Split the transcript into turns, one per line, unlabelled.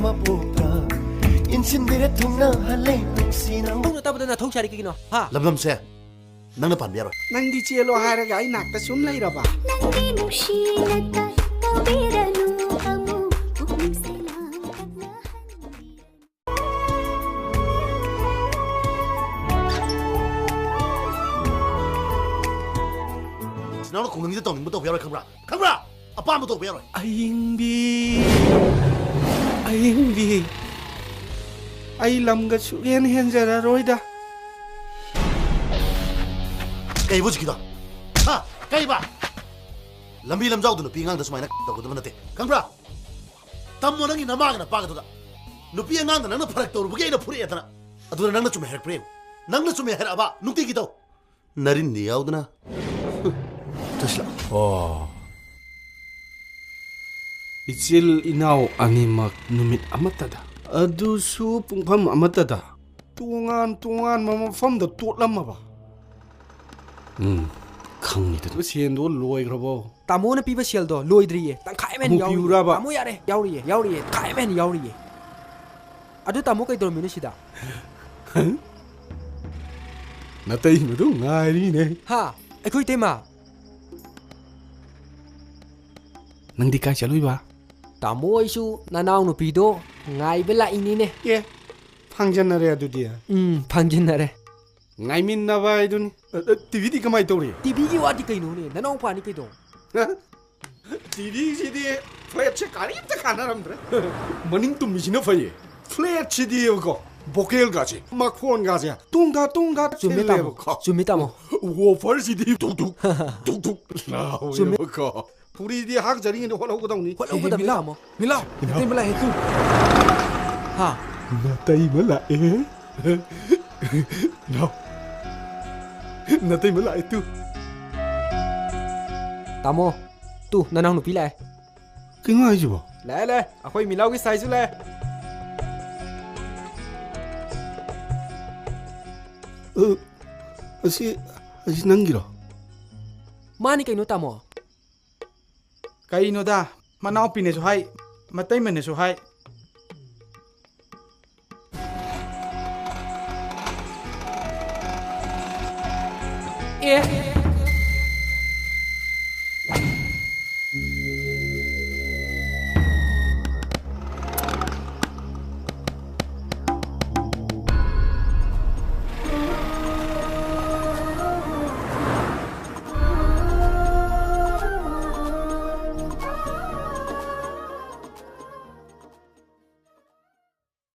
ma pupra insin dire thongna hale sina
thongna tabada na thong chari kino ha
lamlam se nangna pan biaro
nangdi chelo haraga ai nakta sum leiraba
nangdi nushilata tabiranu amu pukning sela
나는 공룡이 또 못 배워라 카브라 아빠 못 배워라
아잉비 아이 람가 수겐 현자라 로이다
kaibu jikido ha kaiba lambi lamjau du nupi ngang da sumaina da gudu nate kangra tammo nangi namag na paga da nupi ngang da nang pharak toru buge na phuri etana adu nang na chume her prem nang na chume her aba nukti gido narin ni yaudna tasla
이질 이나오 아니막 누밋 아마따다 아두수 뿡팜 아마따다 동안 마마팜다 똘람마봐 강미다 시엔도 로이그러보
tamu na piba shell do loidriye tang khai men yaw
Pibiyu
tamu yare yauriye khai men yauriye adu tamu kai dor minu sida
나타이 모두 나이네
ha ekoi tema
낭디 까이 잘로이바
tamu isu nanau nu pido ngai bela ini ne
예 팡잔나레 아두디야
pangjin nare
나이민 나바이두니 디비디 가마이 떠오리
tibigi wadi kai no ne nanau pa ni kai do
디비시디 플래치 가리트 가나람들 머닝 또 미시나 파이 플래치디 이거 보켈 가지 막폰 가지 뚱가
sumi tamu
워펄시디 뚝뚝 라오요 부리디 학 자리인데 홀하고 다오니
ko da mila mo mila te mila hetu ha
나타이 몰라 나타이 몰라 또
tamu tu nanau nu pi lai
그거 아니지 뭐
le akoi milau ki sai su le
아시 남기라
mani kai no tamu
Kainoda, manao pinesu hai, matay manesu hai.
eh